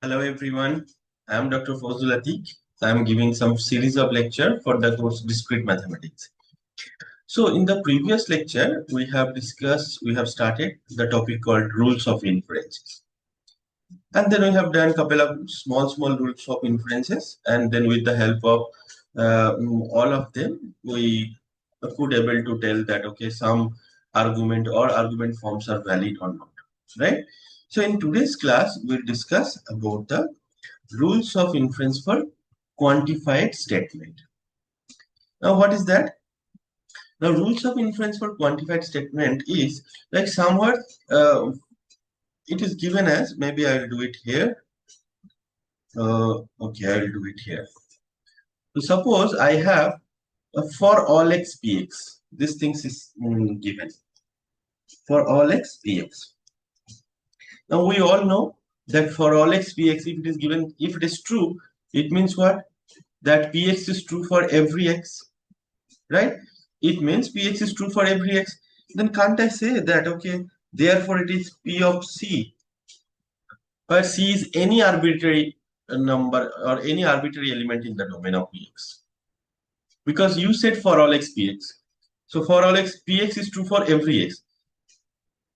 Hello everyone, I am Dr. Fazul Atiq. I am giving some series of lecture for the course Discrete Mathematics. So in the previous lecture, we have started the topic called Rules of Inference. And then we have done a couple of small rules of inferences, and then with the help of all of them, we could able to tell that okay, some argument or argument forms are valid or not, right? So in today's class, we'll discuss about the rules of inference for quantified statement. Now, what is that? Now, rules of inference for quantified statement is like somewhat it is given as, maybe I'll do it here. Okay, I'll do it here. So suppose I have for all x px. This thing is given for all x px. Now we all know that for all x px, if it is given, if it is true, it means what? That px is true for every x, right? It means px is true for every x. Then can't I say that okay, therefore it is p of c, where c is any arbitrary number or any arbitrary element in the domain of px? Because you said for all x px, so for all x px is true for every x.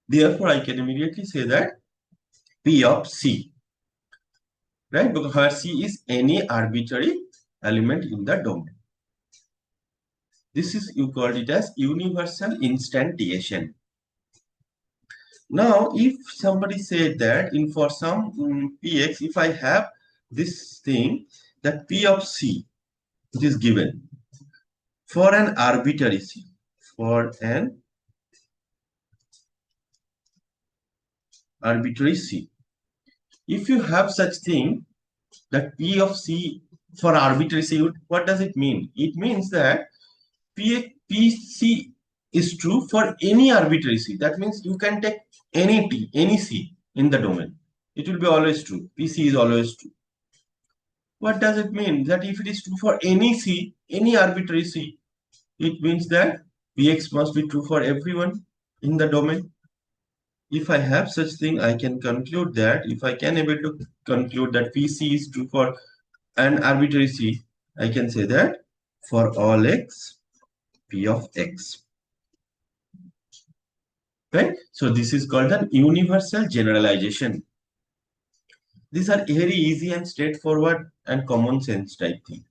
Therefore I can immediately say that p of c, right? Because where c is any arbitrary element in the domain. This is, you called it as universal instantiation. Now, if somebody said that in for some px, if I have this thing, that p of c, it is given for an arbitrary c, for an arbitrary c. If you have such thing, that p of c for arbitrary c, what does it mean? It means that pc is true for any arbitrary c. That means you can take any t, any c in the domain. It will be always true. pc is always true. What does it mean? That if it is true for any c, any arbitrary c, it means that px must be true for everyone in the domain. If I have such thing, I can conclude that if I can able to conclude that pc is true for an arbitrary c, I can say that for all x, p of x. Right? So this is called an universal generalization. These are very easy and straightforward and common sense type thing.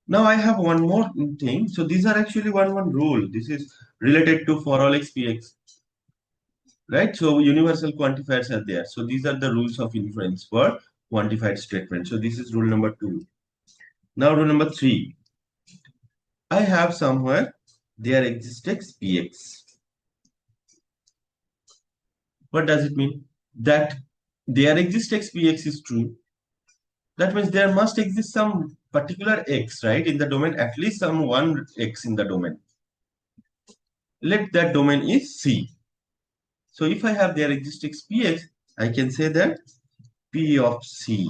Now I have one more thing. So these are actually one rule. This is related to for all x px. Right? So universal quantifiers are there. So these are the rules of inference for quantified statement. So this is rule number 2. Now rule number 3. I have somewhere there exists x px. What does it mean? That there exists x px is true. That means there must exist some particular x, right, in the domain, at least some one x in the domain. Let that domain is C. So if I have there exists x px, I can say that p of C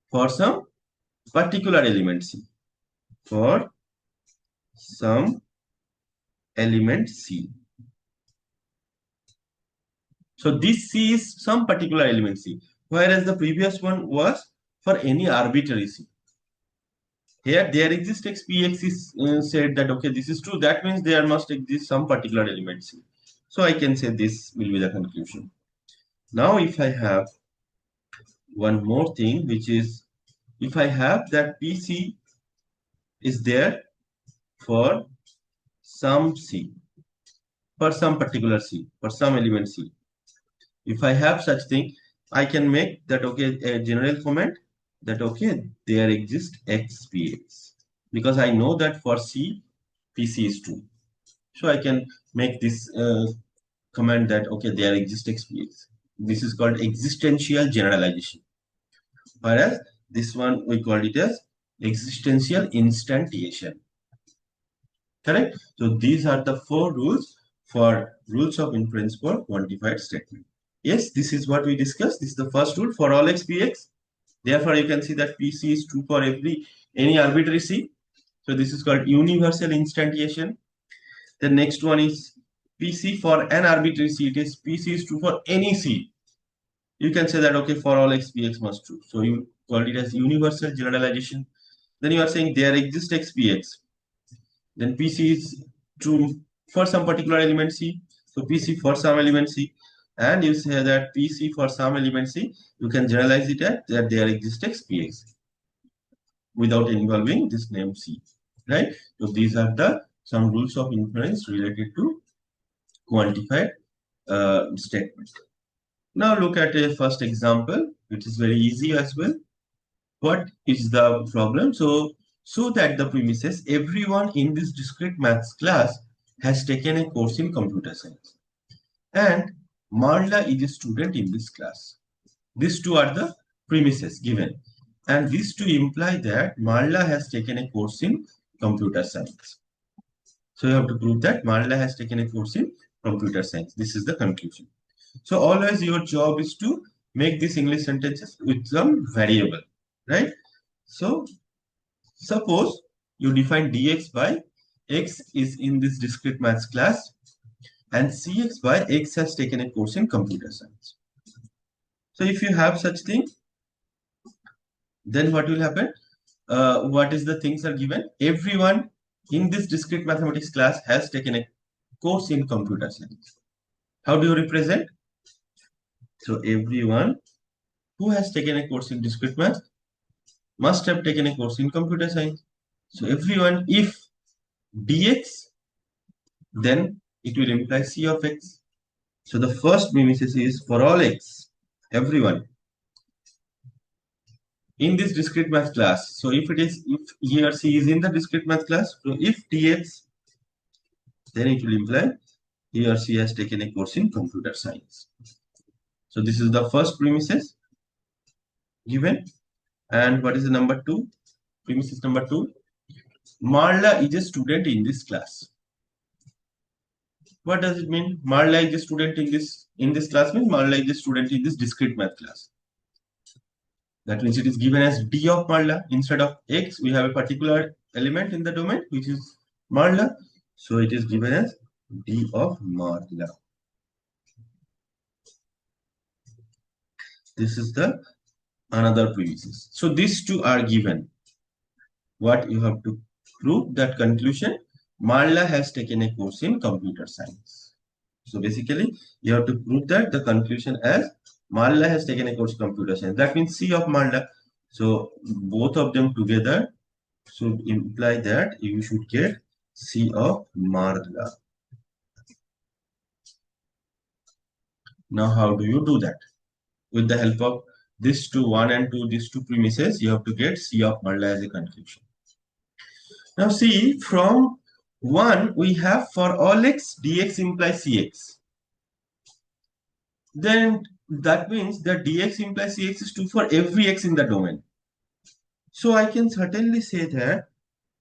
for some particular element C. For some element C. So this C is some particular element C, whereas the previous one was for any arbitrary C. Here there exists x px is said that okay, this is true. That means there must exist some particular element C. So I can say this will be the conclusion. Now if I have one more thing, which is if I have that pc is there for some C, for some particular C, for some element C. If I have such thing, I can make that okay, a general comment that okay, there exists x px, because I know that for C, pc is true. So I can make this comment that okay, there exists x px. This is called existential generalization. Whereas this one we called it as existential instantiation. Correct? So these are the 4 rules for rules of inference for quantified statement. Yes, this is what we discussed. This is the first rule for all x px. Therefore, you can see that pc is true for any arbitrary c. So this is called universal instantiation. The next one is pc for an arbitrary c. It is pc is true for any c. You can say that, okay, for all x, px must true. So you call it as universal generalization. Then you are saying there exists x, px. Then pc is true for some particular element c. So pc for some element c. And you say that pc for some element c, you can generalize it as that there exists x, px without involving this name c. Right? So these are the some rules of inference related to quantified statement. Now look at a first example, which is very easy as well. What is the problem? So that the premises, everyone in this discrete maths class has taken a course in computer science. And Marla is a student in this class. These two are the premises given. And these two imply that Marla has taken a course in computer science. So you have to prove that Marla has taken a course in computer science. This is the conclusion. So always your job is to make these English sentences with some variable, right? So suppose you define dx by x is in this discrete maths class and cx by x has taken a course in computer science. So if you have such thing, then what will happen? What is the things are given? Everyone in this discrete mathematics class has taken a course in computer science. How do you represent? So everyone who has taken a course in discrete math must have taken a course in computer science. So everyone, if dx, then it will imply c of x. So the first premises is for all x, everyone in this discrete math class. So if he or she is in the discrete math class, so if dx, then it will imply he or she has taken a course in computer science. So this is the first premises given. And what is the number two? Premises number two. Marla is a student in this class. What does it mean? Marla is a student in this class means Marla is a student in this discrete math class. That means it is given as d of Marla. Instead of x, we have a particular element in the domain which is Marla. So it is given as d of Marla. This is the another premises. So these two are given. What you have to prove that conclusion? Marla has taken a course in computer science. So basically, you have to prove that the conclusion as Marla has taken a course in computer science. That means C of Marla. So both of them together should imply that you should get C of Marla. Now, how do you do that? With the help of these two, 1 and 2, these two premises, you have to get C of Marla as a conclusion. Now see, from 1, we have for all x, dx implies cx. Then that means that dx implies cx is true for every x in the domain. So I can certainly say that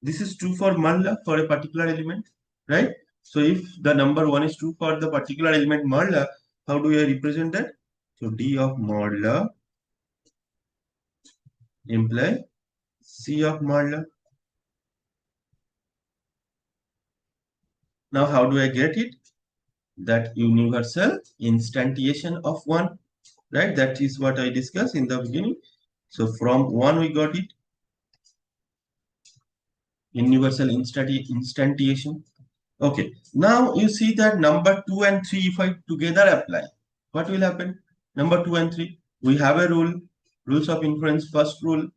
this is true for Marla for a particular element, right? So if the number 1 is true for the particular element Marla, how do I represent that? So d of Marla imply C of Marla. Now how do I get it? That universal instantiation of 1, right? That is what I discussed in the beginning. So from 1 we got it. Universal instantiation. Okay. Now you see that number 2 and 3, if I together apply, what will happen? Number 2 and 3, we have a rule, rules of inference, first rule,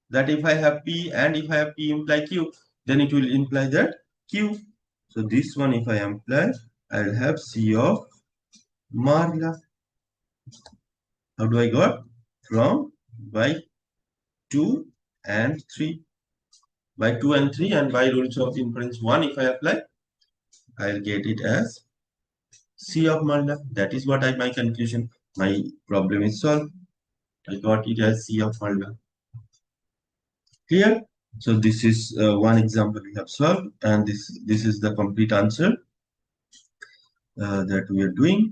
that if I have P and if I have P imply Q, then it will imply that Q. So this one, if I apply, I will have C of Marla. How do I got? From by 2 and 3. By 2 and 3 and by rules of inference 1, if I apply, I'll get it as C of Marla. That is what my conclusion. My problem is solved. I got it as C of Marla. Clear? So this is one example we have solved, and this is the complete answer that we are doing.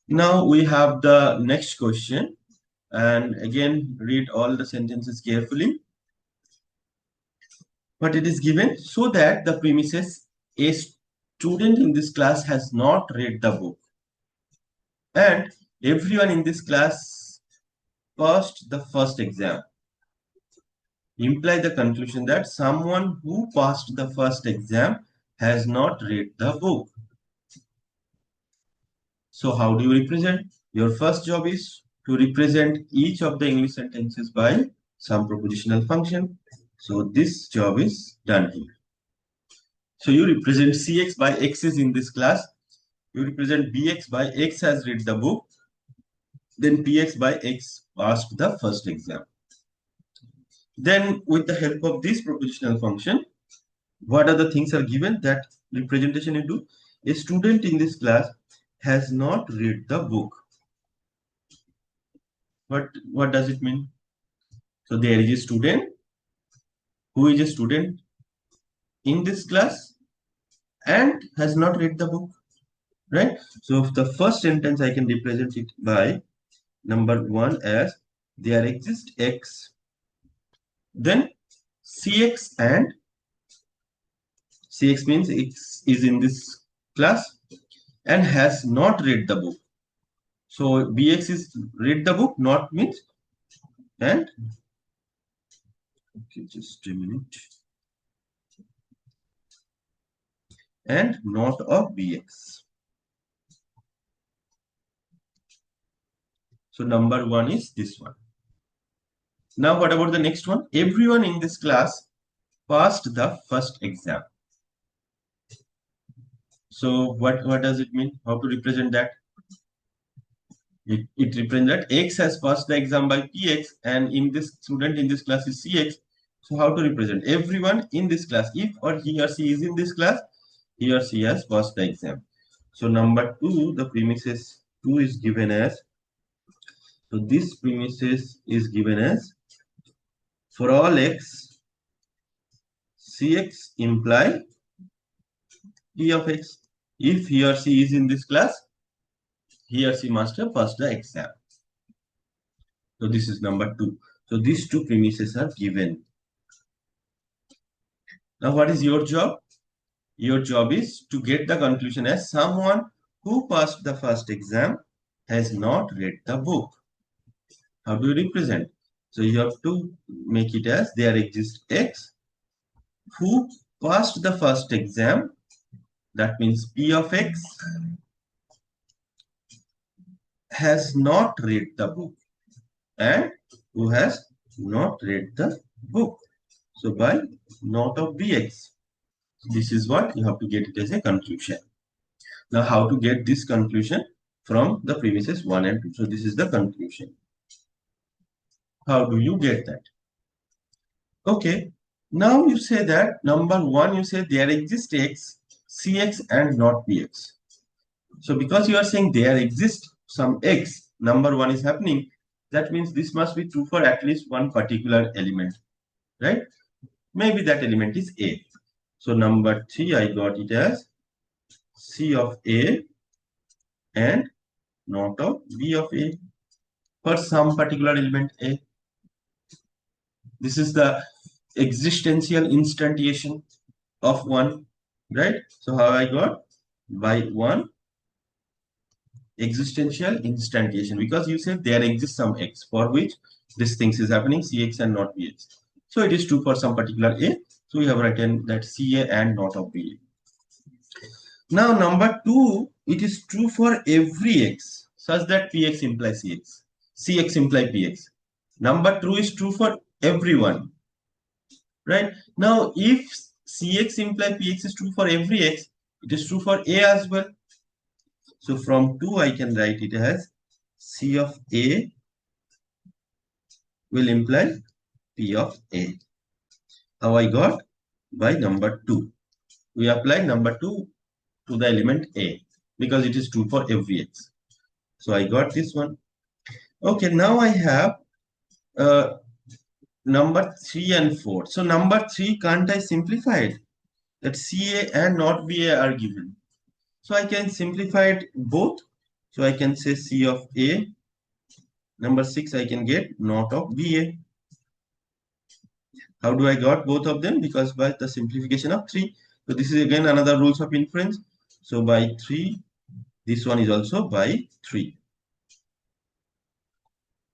Now we have the next question, and again read all the sentences carefully. But it is given so that the premises a student in this class has not read the book and everyone in this class passed the first exam imply the conclusion that someone who passed the first exam has not read the book. So how do you represent? Your first job is to represent each of the English sentences by some propositional function. So this job is done here. So you represent Cx by X is in this class. You represent Bx by X has read the book. Then Px by X passed the first exam. Then with the help of this propositional function, what are the things are given that representation you do? A student in this class has not read the book. What does it mean? So there is a student who is a student in this class and has not read the book, right? So the first sentence I can represent it by number 1 as there exists X, then Cx, and Cx means X is in this class and has not read the book. So Bx is read the book, not means, and okay, just a minute, and not of Bx. So number 1 is this one. Now what about the next one? Everyone in this class passed the first exam. So what does it mean? How to represent that? It represents that X has passed the exam by Px, and in this student in this class is Cx. So how to represent everyone in this class? If or he or she is in this class, he or she has passed the exam. So number 2, the premises 2 is given as, so this premises is given as for all X, Cx imply P of X. If he or she is in this class, he or she must have passed the exam. So this is number 2. So these two premises are given. Now what is your job? Your job is to get the conclusion as someone who passed the first exam has not read the book. How do you represent? So you have to make it as there exists X who passed the first exam. That means P of X has not read the book, and who has not read the book. So by not of Bx. This is what you have to get it as a conclusion. Now how to get this conclusion from the premises 1 and 2. So this is the conclusion. How do you get that? Okay. Now you say that number 1, you say there exists X, Cx and not Px. So because you are saying there exists some X, number 1 is happening, that means this must be true for at least one particular element, right? Maybe that element is A. So number 3, I got it as C of A and not of B of A for some particular element A. This is the existential instantiation of 1, right? So how I got? By 1 existential instantiation, because you said there exists some X for which this things is happening, Cx and not Bx. So it is true for some particular A. So we have written that Ca and not of B. Now number 2, it is true for every X such that Px implies Cx, Cx implies Px. Number 2 is true for everyone, right? Now if Cx implies Px is true for every X, it is true for A as well. So from 2 I can write it as C of A will imply P of A. How I got? By number 2. We apply number 2 to the element A because it is true for every X. So I got this one. Okay, now I have number 3 and 4. So number 3, can't I simplify it? That Ca and not Ba are given. So I can simplify it both. So I can say C of A. Number 6, I can get not of Ba. How do I got both of them? Because by the simplification of 3. So this is again another rules of inference. So by 3, this one is also by 3.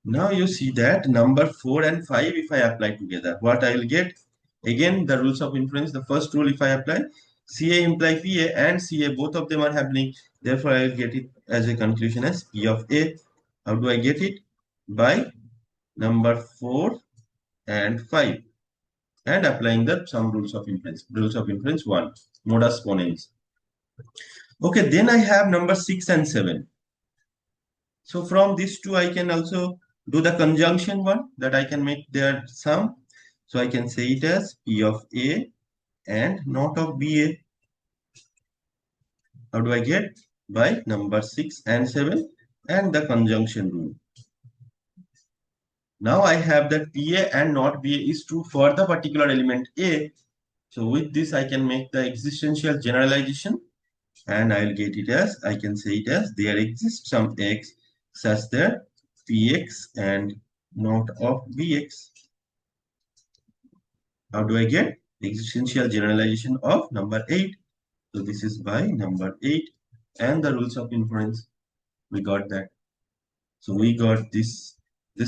Now you see that number 4 and 5, if I apply together, what I will get? Again, the rules of inference. The first rule, if I apply, CA imply PA and CA, both of them are happening. Therefore, I will get it as a conclusion as P of A. How do I get it? By number 4 and 5. And applying the some rules of inference. Rules of inference 1, modus ponens. Okay, then I have number 6 and 7. So from these two, I can also do the conjunction one, that I can make their sum. So I can say it as P of A and not of BA. How do I get? By number 6 and 7 and the conjunction rule. Now I have that PA and not BA is true for the particular element A. So with this, I can make the existential generalization, and I will get it as, I can say it as, there exists some x such that Px and not of Bx. How do I get? Existential generalization of number 8. So this is by number 8 and the rules of inference. We got that. So we got this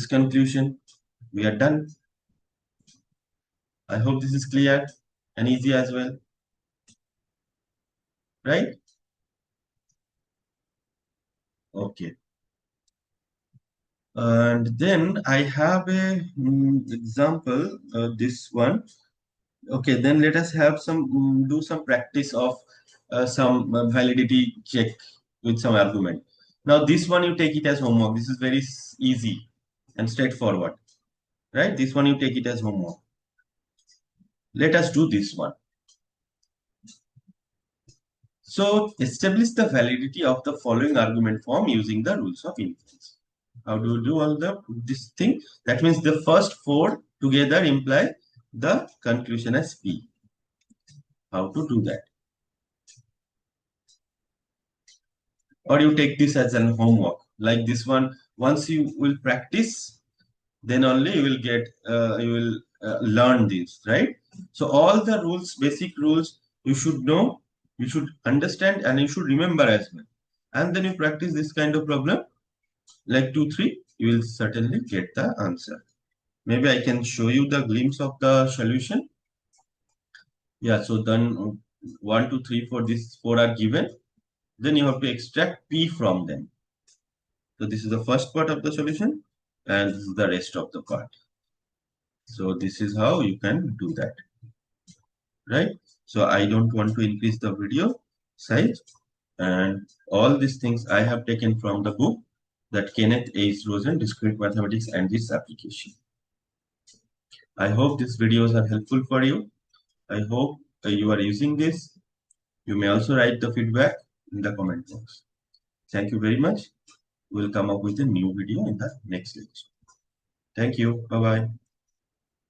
conclusion. We are done. I hope this is clear and easy as well. Right? Okay. And then I have a example, this one. Okay, then let us have some do some practice of some validity check with some argument. Now this one you take it as homework. This is very easy and straightforward, right? This one you take it as homework. Let us do this one. So establish the validity of the following argument form using the rules of inference. How do you do all this thing? That means the first 4 together imply the conclusion as P. How to do that? Or you take this as an homework, like this one. Once you will practice, then only you will get you will learn this, right? So all the rules, basic rules, you should know, you should understand, and you should remember as well. And then you practice this kind of problem, like 2 3, you will certainly get the answer. Maybe I can show you the glimpse of the solution. Yeah, so then 1 2 3 4, these 4 are given. Then you have to extract P from them. So this is the first part of the solution, and this is the rest of the part. So this is how you can do that, right? So I don't want to increase the video size, and all these things I have taken from the book, that Kenneth H. Rosen, Discrete Mathematics and its Application. I hope these videos are helpful for you. I hope you are using this. You may also write the feedback in the comment box. Thank you very much. We'll come up with a new video in the next lecture. Thank you. Bye-bye.